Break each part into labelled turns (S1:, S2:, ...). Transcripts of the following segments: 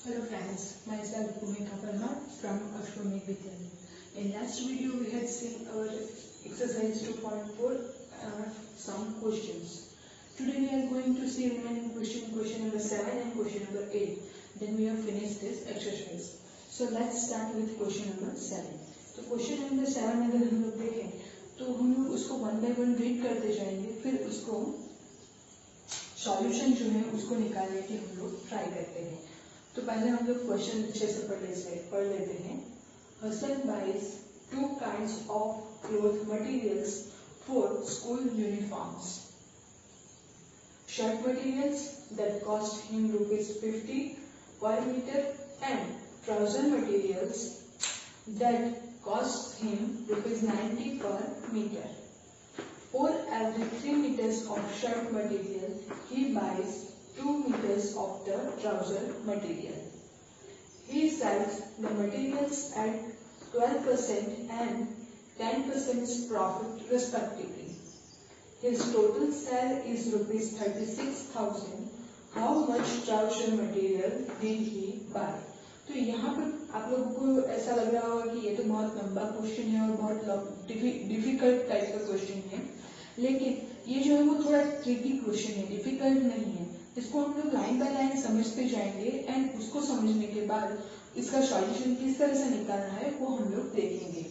S1: Hello friends, myself Bhumika Parmar from Ashwamedh Vidyalaya. In last video we had seen our exercise 2.4 some questions. Today we are going to see remaining question number 7 and question number 8. Then we have finished this exercise. So let's start with question number 7. तो question number 7 अगर हम लोग देखें तो हम लोग उसको one by one read करते जाएंगे, फिर उसको सॉल्यूशन जो है उसको निकालने की हम लोग ट्राई करते हैं। तो पहले हम लोग क्वेश्चन अच्छे से पढ़ लेते हैं। Hasan buys 2 kinds of cloth materials for school uniforms. Shirt materials that cost him ₹50 per meter and trouser materials that cost him ₹90 per meter. For every 3 meters of shirt material, he buys 2 meters of the trouser material. He sells the materials at 12% and 10% profit respectively. His total sale is ₹36,000. How much trouser material did he buy? तो यहाँ पर आप लोगों को ऐसा लग रहा होगा कि ये तो बहुत लंबा क्वेश्चन है और बहुत डिफिकल्ट टाइप का क्वेश्चन है, लेकिन ये जो है वो थोड़ा ट्रिकी क्वेश्चन है, डिफिकल्ट नहीं है। इसको हम लोग लाइन बाय लाइन समझते जाएंगे एंड उसको समझने के बाद इसका सॉल्यूशन किस तरह से निकालना है वो हम लोग देखेंगे।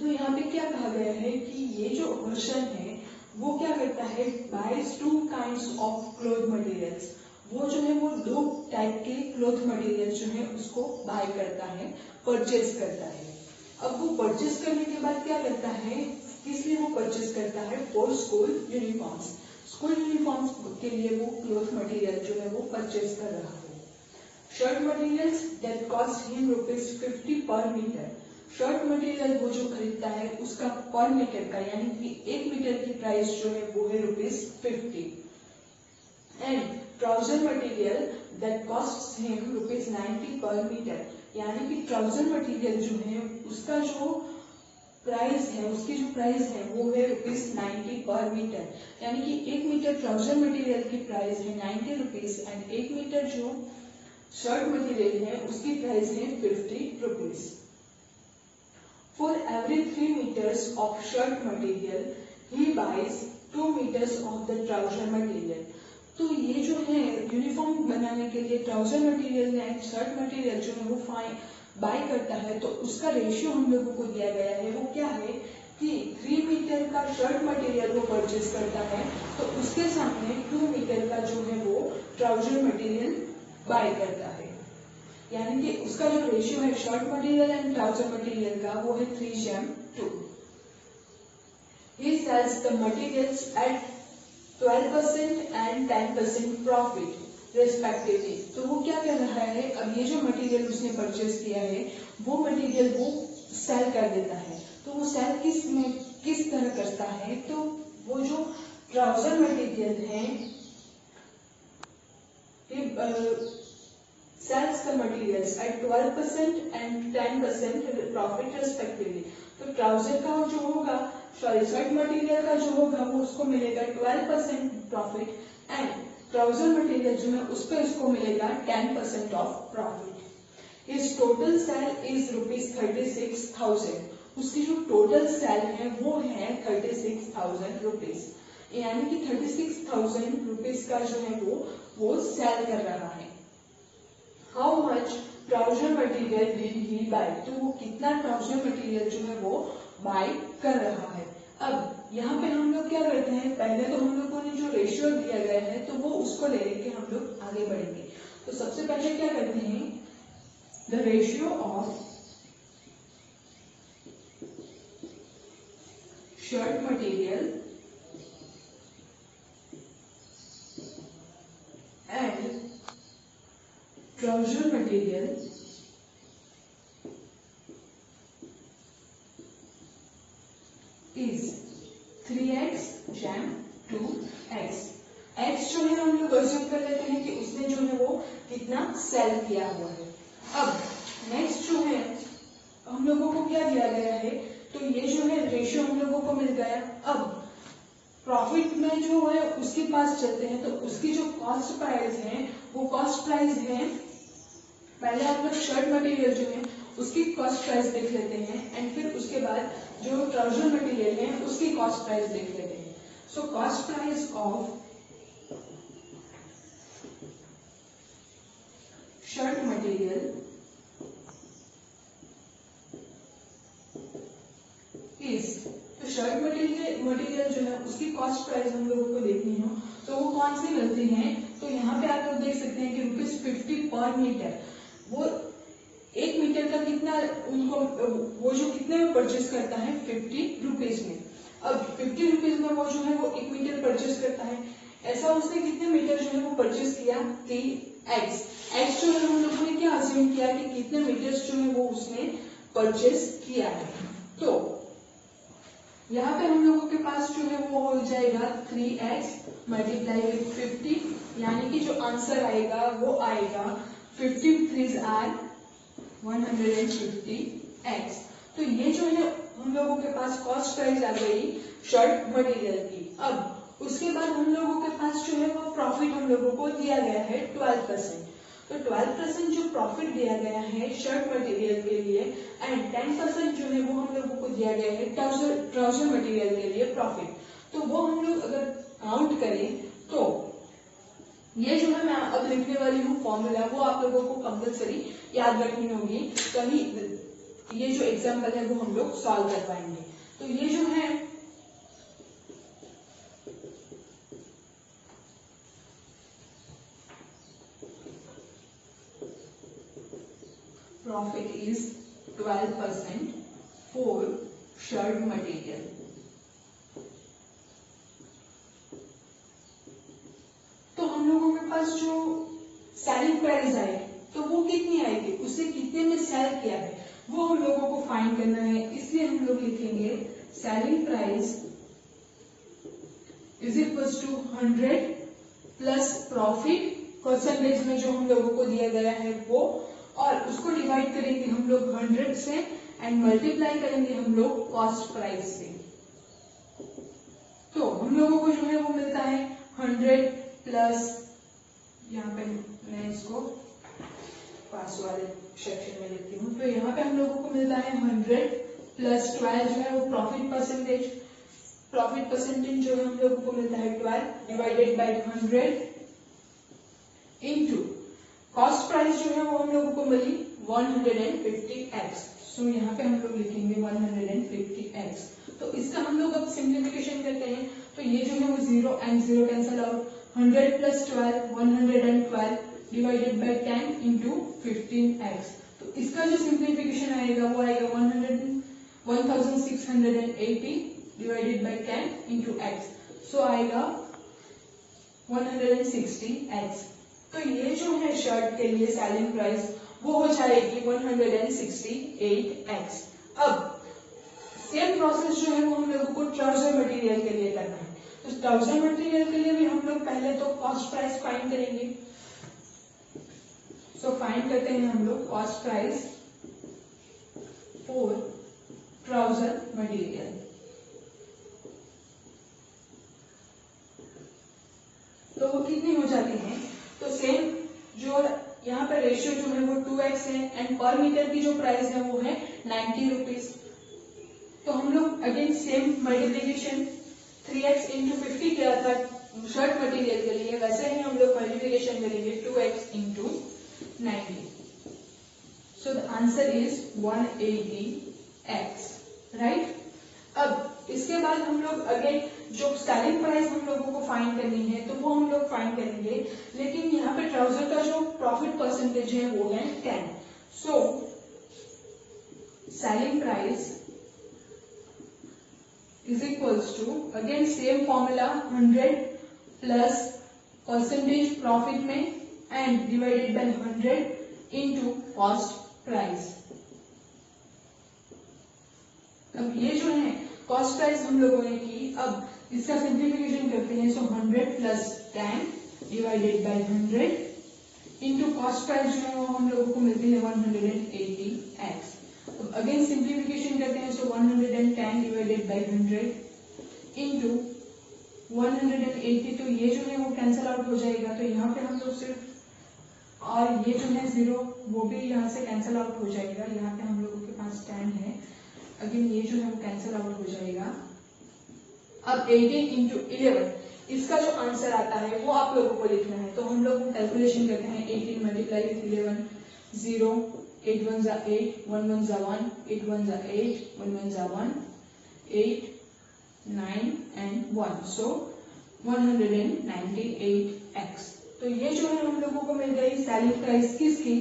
S1: तो यहाँ पे क्या कहा गया है कि ये जो क्वेश्चन है वो क्या करता है, buys 2 kinds of cloth materials। वो जो है वो 2 टाइप के क्लोथ मटेरियल जो है उसको बाय करता है, परचेज करता है। अब वो परचेज करने के बाद क्या करता है, किस लिए वो परचेज करता है, for school uniforms. School uniforms के लिए वो क्लोथ मटेरियल जो है वो परचेज कर रहा है। Shirt materials that cost him ₹50 पर मीटर। शर्ट मटेरियल वो जो खरीदता है उसका पर मीटर का यानी कि 1 मीटर की प्राइस जो है वो है ₹50। And trouser material that cost him ₹90 पर मीटर, यानी कि ट्राउजर मटेरियल जो है उसका जो प्राइस है, उसकी जो प्राइस है वो है ₹90 पर मीटर, यानी कि 1 मीटर ट्राउजर मटेरियल की प्राइस है ₹90 एंड 1 मीटर जो शर्ट मटेरियल है उसकी प्राइस है ₹50। For every 3 meters of shirt material he buys 2 meters of the trouser material. तो ये जो है यूनिफॉर्म बनाने के लिए trouser material and shirt material जो है वो बाय करता है, तो उसका रेशियो हम लोगों को दिया गया है। वो क्या है कि 3 मीटर का शर्ट मटेरियल वो परचेज करता है तो उसके सामने 2 मीटर का जो है वो ट्राउजर मटेरियल बाय करता है, यानी कि उसका जो रेशियो है shirt material and trouser material का वो है 3:2। He sells the materials at 12% and 10% profit respectively. तो वो क्या कर रहा है, अब ये जो मटेरियल उसने परचेज किया है वो मटेरियल वो सेल कर देता है। तो वो सेल किस तरह करता है, तो वो जो ट्राउजर मटेरियल है sells the materials at 12% and 10% profit respectively। तो ट्राउजर का जो होगा शर्ट मटेरियल का जो होगा वो उसको मिलेगा 12% प्रॉफिट एंड ट्राउजर मटेरियल जो है उस पर उसको मिलेगा 10% ऑफ प्रॉफिट। इस टोटल सेल इज ₹36,000। उसकी जो टोटल सेल है वो है ₹36,000, यानी कि ₹36,000 का जो है वो सेल कर रहा है। How much trouser material did he buy, तो वो कितना ट्राउजर मटेरियल जो है वो बाय कर रहा है। अब यहाँ पे हम लोग क्या करते हैं, पहले तो हम लोगों ने जो रेशियो दिया गया है तो वो उसको ले लेके हम लोग आगे बढ़ेंगे। तो सबसे पहले क्या करते हैं, the ratio of shirt material and trouser material is 3x/2x। x जो है हम लोग अज्यूम कर लेते हैं कि उसने जो है वो कितना सेल किया हुआ है। अब नेक्स्ट जो है हम लोगों को क्या दिया गया है, तो ये जो है रेशियो हम लोगों को मिल गया। अब प्रॉफिट में जो है उसके पास चलते हैं, तो उसकी जो कॉस्ट प्राइस है वो कॉस्ट प्राइस है पहले हम लोग शर्ट मटेरियल जो है उसकी कॉस्ट प्राइस देख लेते हैं एंड फिर उसके बाद जो ट्राउजर मटेरियल है उसकी कॉस्ट प्राइस देख लेते हैं। So cost price of shirt material is, तो शर्ट मटेरियल जो है उसकी कॉस्ट प्राइस हम लोगों को देखनी हो तो वो कौन सी मिलती है, तो यहाँ पे आप लोग देख सकते हैं कि ₹50 पर मीटर। वो 1 मीटर का कितना उनको वो जो कितने में परचेज करता है, ₹50 में। अब ₹50 में वो जो है वो 1 मीटर परचेज करता है, ऐसा उसने कितने मीटर जो है वो परचेज किया, 3x। x जो है हम लोगों ने क्या अज्यूम किया कि कितने मीटर्स जो है वो उसने परचेज किया है। तो यहाँ पे हम लोगों के पास जो है वो हो जाएगा 3x मल्टीप्लाई विथ 50, यानी कि जो आंसर आएगा वो आएगा 50 3s are 150x। तो ये जो है हम लोगों के पास कॉस्ट प्राइस आ गई शर्ट मटेरियल की। अब उसके बाद हम लोगों के पास जो है वो प्रॉफिट हम लोगों को दिया गया है 12%। तो 12% जो प्रॉफिट दिया गया है शर्ट मटेरियल के लिए एंड 10% जो है वो हम लोगों को दिया गया है ट्राउजर मटेरियल के लिए प्रॉफिट। तो वो हम लोग अगर काउंट करें तो ये जो है मैं अब लिखने वाली हूँ फॉर्मूला, वो आप लोगों को कंपलसरी याद रखनी होगी, तभी ये जो एग्जाम्पल है वो हम लोग सॉल्व कर पाएंगे। तो ये जो है profit is 12% for shirt material। तो हम लोगों के पास जो सेलिंग प्राइस आए तो वो कितनी आएगी, उसे कितने में सेल किया है वो हम लोगों को फाइंड करना है। इसलिए हम लोग लिखेंगे selling price is equals to 100 plus profit percentage में जो हम लोगों को दिया गया है वो, और उसको डिवाइड करेंगे हम लोग 100 से एंड मल्टीप्लाई करेंगे हम लोग कॉस्ट प्राइस से। तो हम लोगों को जो है वो मिलता है 100 प्लस, यहाँ पे मैं इसको पास वाले सेक्शन में लिखती हूँ, तो यहाँ पे हम लोगों को मिलता है 100 प्लस 12 जो है वो प्रॉफिट परसेंटेज जो है हम लोगों को मिलता है 12 divided by 100 into cost price जो है वो हम लोगों को मिली 150x। सो यहाँ पे हम लोग लिखेंगे 150x। तो इसका हम लोग अब सिंप्लीफिकेशन करते हैं, तो ये जो है वो 0 and 0 cancel out, 100 plus 12 112 divided by 10 into 15x। तो इसका जो सिंप्लीफिकेशन आएगा वो आएगा 1680 डिवाइडेड बाय 10 इंटू x। सो आएगा 160x। तो ये जो है शर्ट के लिए सेलिंग प्राइस वो हो जाएगी 168x। अब सेम प्रोसेस जो है वो हम लोगों को ट्राउजर मटेरियल के लिए करना है। तो ट्राउजर मटेरियल के लिए भी हम लोग पहले तो कॉस्ट प्राइस फाइंड करेंगे। सो फाइंड करते हैं हम लोग cost price for trouser material. तो वो कितनी हो जाती है, तो सेम जो यहाँ पर रेशियो जो है वो 2x है एंड पर मीटर की जो प्राइस है वो है 90 रुपीज। तो हम लोग again same multiplication 3x into 50 किया था शर्ट मटेरियल के लिए, वैसे ही हम लोग मल्टीप्लीकेशन करेंगे 2x into 90। So the answer is 180x, right. अब इसके बाद हम लोग अगेन जो सेलिंग प्राइस हम लोगों को फाइंड करनी है तो वो हम लोग फाइंड करेंगे, लेकिन यहाँ पे ट्राउजर का जो प्रॉफिट परसेंटेज है वो है 10। So selling price is equals to again same formula 100 plus percentage profit में and divided by 100 into cost price. अब ये जो है कॉस्ट प्राइस हम लोगों ने की, अब इसका सिंप्लीफिकेशन करते हैं। सो 100 plus 10 divided by 100 into cost price जो है वो हम लोगों को मिलती है 180x। अब अगेन सिंप्लीफिकेशन करते हैं। सो 110 डिवाइडेड बाय 100 इनटू 180, तो ये जो है वो कैंसल आउट हो जाएगा। तो यहाँ पे हम लोग सिर्फ और ये जो है 0 वो भी यहाँ से कैंसिल आउट हो जाएगा। यहाँ पे हम लोगों के पास 10 है, अगेन ये जो है वो कैंसिल आउट हो जाएगा। अब 18 इंटू 11 इसका जो आंसर आता है वो आप लोगों को लिखना है। तो हम लोग कैलकुलेशन करते हैं 18 मल्टीप्लाई विथ 11 0, 8 1 जा 8, 1 1 जा 1, 8 1 जा 8, 1 1 जा 1, 8 9 and 1, so 198x। तो ये जो है हम लोगों को मिल गई सेलिंग प्राइस किसकी,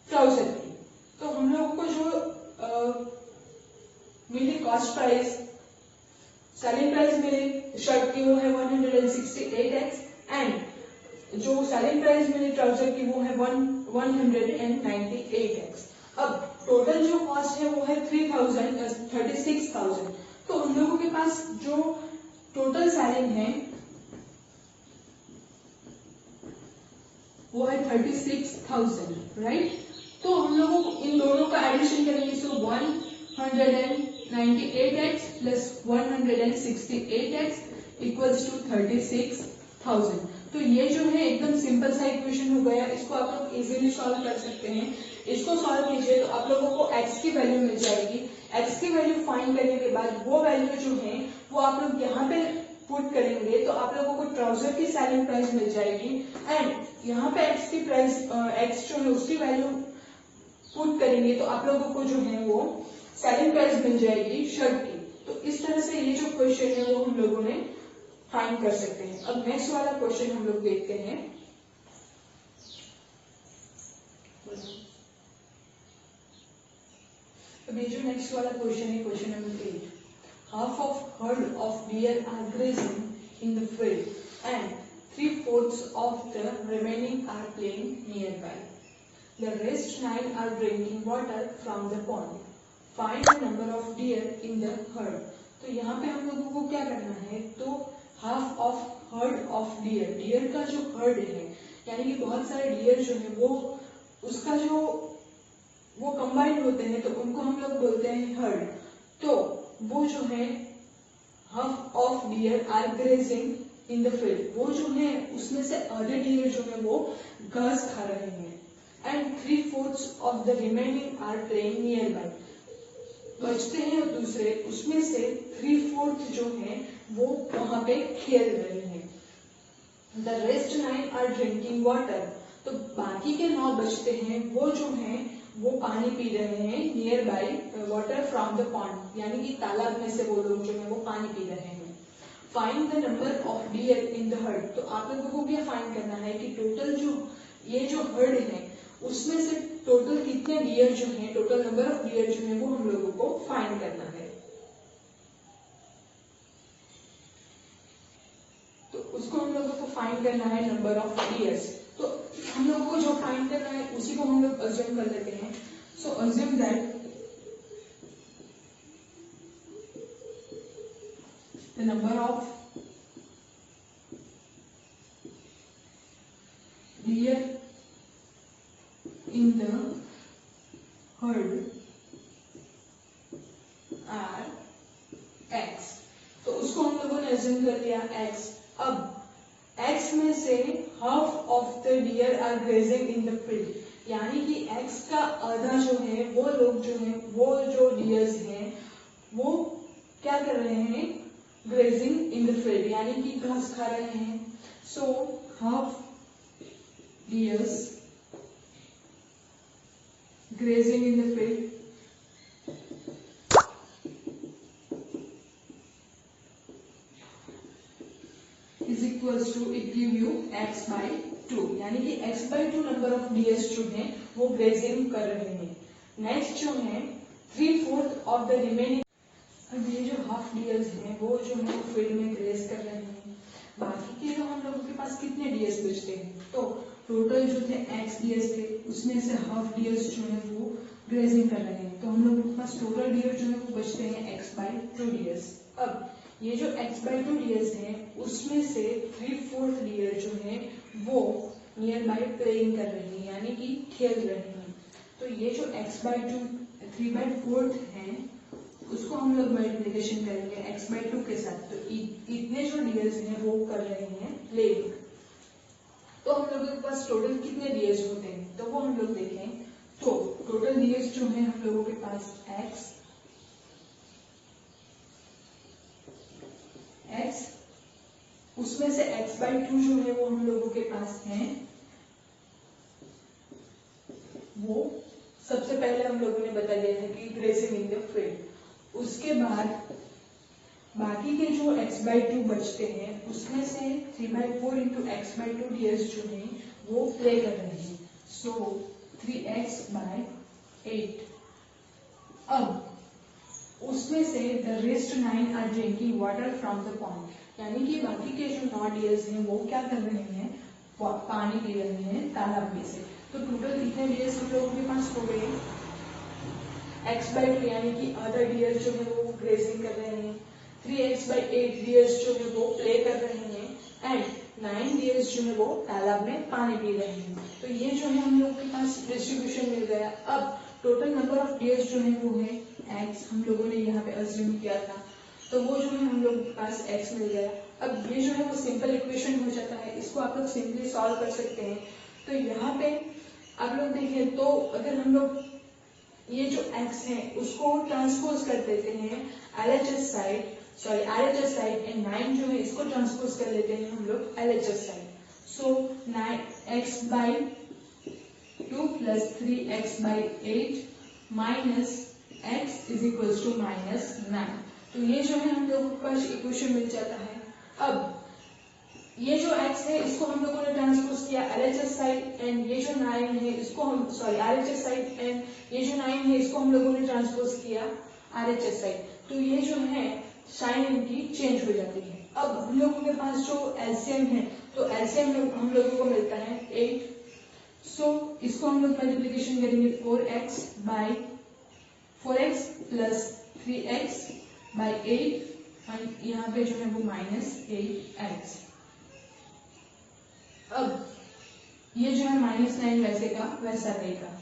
S1: ट्राउजर की। तो हम लोगों को जो मिली कॉस्ट प्राइस, सेलिंग प्राइस मिली शर्ट की वो है 168x एंड जो सेलिंग प्राइस मिली ट्राउजर की वो है 198x। अब टोटल जो कॉस्ट है वो है 36,000। तो हम लोगों के पास जो टोटल सेलिंग है वो है 36,000, राइट। तो हम लोगों को इन दोनों का एडिशन करेंगे, सो 198x plus 168x equals to 36,000। तो ये जो है एकदम सिंपल सा इक्वेशन हो गया, इसको आप लोग इजीली सॉल्व कर सकते हैं। इसको सॉल्व कीजिए तो आप लोगों को x की वैल्यू मिल जाएगी। x की वैल्यू फाइंड करने के बाद वो वैल्यू जो है वो आप लोग यहाँ पे पुट करेंगे तो आप लोगों को ट्राउजर की सेलिंग प्राइस मिल जाएगी एंड यहाँ पे x की प्राइस x जो है उसकी वैल्यू पुट करेंगे तो आप लोगों को जो है वो सेलिंग प्राइस मिल जाएगी शर्ट की। तो इस तरह से ये जो क्वेश्चन है वो हम लोगों ने फाइंड कर सकते हैं। अब नेक्स्ट वाला क्वेश्चन हम लोग देखते हैं। अब ये जो नेक्स्ट वाला क्वेश्चन है, question number 8, half of herd of deer are grazing in the field and 3/4 of the remaining are playing nearby. The rest 9 are drinking water from the pond. Find the number of deer in the herd. तो यहाँ पे हम लोगों को क्या करना है, तो half of herd of deer, deer का जो herd है यानी कि बहुत सारे deer जो है वो उसका जो वो कंबाइंड होते हैं तो उनको हम लोग बोलते हैं हर्ड। तो वो जो है half of deer are grazing in the field, वो जो है उसमें से आधे डियर जो है वो घास खा रहे हैं and 3/4 of the remaining are playing nearby, बचते हैं और दूसरे उसमें से 3/4 जो है वो वहां पे खेल रहे हैं। The rest 9 are drinking water, तो बाकी के 9 बचते हैं वो जो है वो पानी पी रहे हैं near by water from the pond, यानी कि तालाब में से वो लोग जो है वो पानी पी रहे हैं। Find the number of deer in the heard, तो आप लोगों को क्या फाइंड करना है कि टोटल जो ये जो हर्ड है उसमें से टोटल कितने डियर जो है, टोटल नंबर ऑफ डियर जो है वो हम लोगों को फाइंड करना है। तो उसको हम लोगों को फाइंड करना है नंबर ऑफ डियर्स। तो हम लोग को जो फाइंड करना है उसी को हम लोग अज्यूम कर लेते हैं। So assume that the number of deer in the herd are x. तो उसको हम लोगों ने अज्यूम कर लिया एक्स। अब x में से half of the deer are grazing in the field, यानी कि x का आधा जो है वो लोग जो है वो जो डियर्स हैं वो क्या कर रहे हैं, ग्रेजिंग इन द फील्ड यानी कि घास खा रहे हैं। So half dears grazing in the field is equals to, it give you x by 2, यानी कि x by 2 number of dears जो है वो ग्रेजिंग कर रहे हैं। नेक्स्ट जो है 3/4 ऑफ द रिमेनिंग, अब ये जो हाफ डियर्स हैं वो जो है फील्ड में ग्रेज कर रहे हैं। बाकी के जो हम लोगों के पास कितने डियर्स बचते हैं, तो टोटल जो थे x डियर्स थे उसमें से हाफ डियर्स जो है वो ग्रेजिंग कर रहे हैं। तो हम लोगों के पास टोटल डियर जो है वो बचते हैं x by 2 डियर्स। अब ये जो x by 2 डियर्स हैं उसमें से 3/4 डियर जो है वो नियर बाय प्लेइंग कर रहे हैं यानी कि खेल रहे हैं। तो ये जो x by 2 3/4 है उसको हम लोग मल्टीप्लिकेशन करेंगे x by 2 के साथ। तो इतने जो डियर्स हैं वो कर रहे हैं प्लेइंग। तो हम लोगों के पास टोटल कितने डीएस होते हैं, तो वो हम लोग देखें। तो टोटल डीएस जो है हम लोगों के पास x उसमें से x/2 जो है वो हम लोगों के पास है, वो सबसे पहले हम लोगों ने बता दिया था कि ग्रेसिंग इन द फील्ड। उसके बाद बाकी के जो x/2 बचते हैं उसमें से 3/4 इंटू x/2 डीएस जो है वो प्ले कर रहे हैं, सो 3x/8। अब उसमें से the rest 9 are drinking water from the pond, यानी कि बाकी के जो 9 डीएस हैं वो क्या कर रहे हैं, पानी पी रहे हैं तालाब में से। तो टोटल कितने डीएस हम लोगों के पास हो गए, x/2 यानी कि आधा डीएस जो है वो ग्रेजिंग कर रहे हैं, 3x/8 डीएस जो है वो प्ले कर रहे हैं, एंड 9 डीएस जो है वो तालाब में पानी पी रहे हैं। तो ये जो है हम लोगों के पास डिस्ट्रीब्यूशन मिल गया। अब टोटल नंबर ऑफ डीएस जो है वो है x, हम लोगों ने यहाँ पे अज्यूम किया था, तो वो जो है हम लोगों के पास x मिल गया। अब ये जो है वो सिंपल इक्वेशन हो जाता है, इसको आप लोग सिंपली सॉल्व कर सकते हैं। तो यहाँ पे आप लोग देखें तो अगर हम लोग ये जो x है उसको ट्रांसपोज कर देते हैं LHS साइड एंड 9 जो है इसको ट्रांसपोज कर लेते हैं हम लोग LHS side. So 9x/2 plus 3x/8 minus x is equals to -9। तो ये जो है हम लोगों के पास इक्वेशन मिल जाता है। अब ये जो x है इसको हम लोगों ने ट्रांसपोज किया LHS साइड, एंड ये जो 9 है इसको हम LHS साइड, एंड ये जो 9 है इसको हम लोगों ने ट्रांसपोज किया RHS साइड। तो ये जो है साइन इनकी चेंज हो जाती है। अब हम लोगों के पास जो एलसीएम है, तो एलसीएम हम लोगों को मिलता है 8। सो इसको हम लोग मल्टीप्लीकेशन करेंगे 4x प्लस 3x/8, एंड यहाँ पे जो है वो -8x। अब ये जो है -9 वैसे का वैसा रहेगा।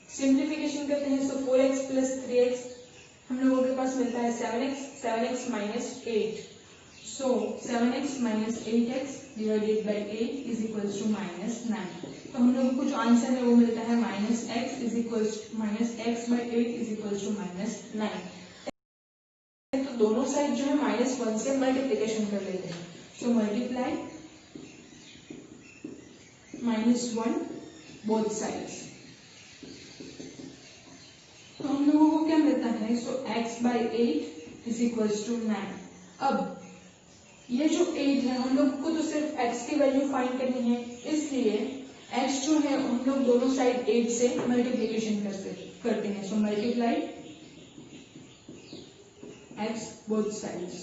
S1: सिंप्लीफिकेशन करते हैं, सो 4x प्लस 3x हम लोगों के पास मिलता है 7x minus 8। So 7x minus 8x divided by 8 is equals to -9। तो हम लोगों को जो आंसर है वो मिलता है -x is equals -x/8 is equals to -9। तो दोनों साइड जो है -1 से मल्टीप्लीकेशन कर लेते हैं। सो मल्टीप्लाई -1 बोथ साइड्स, तो हम लोगों को क्या मिलता है, सो x/8 इज इक्वल्स टू 9। अब ये जो 8 है हम लोग को तो सिर्फ x की वैल्यू फाइंड करनी है, इसलिए x जो है हम लोग दोनों साइड 8 से मल्टीप्लीकेशन करते हैं। So multiply x both sides,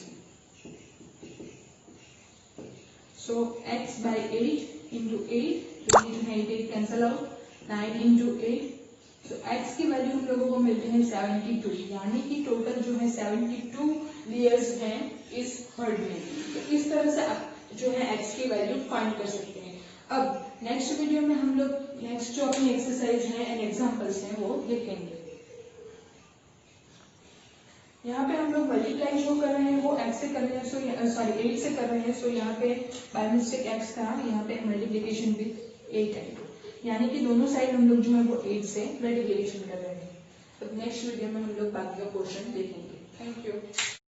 S1: so x/8 into 8, तो ये जो है 8 कैंसल आउट, 9 into 8, तो x की वैल्यू हम लोगों को मिलते हैं 72, यानी कि टोटल जो है 72 लेयर्स हैं इस हर्ड में। तो इस तरह से आप जो है x की वैल्यू फाइंड कर सकते हैं। अब नेक्स्ट वीडियो में हम लोग नेक्स्ट जो अपनी एक्सरसाइज है एंड एग्जांपल्स हैं वो देखेंगे। यहाँ पे हम लोग मल्टीप्लाई जो कर रहे हैं वो x से कर रहे हैं, सो 8 से कर रहे हैं, सो यहाँ पे बाय मिस्टेक x था, यहाँ पे मल्टीप्लिकेशन विद 8 है, यानी कि दोनों साइड हम लोग जो है वो 8 से मल्टीप्लिकेशन कर रहे हैं। तो नेक्स्ट वीडियो में हम लोग बाकी का क्वेश्चन देखेंगे। Thank you.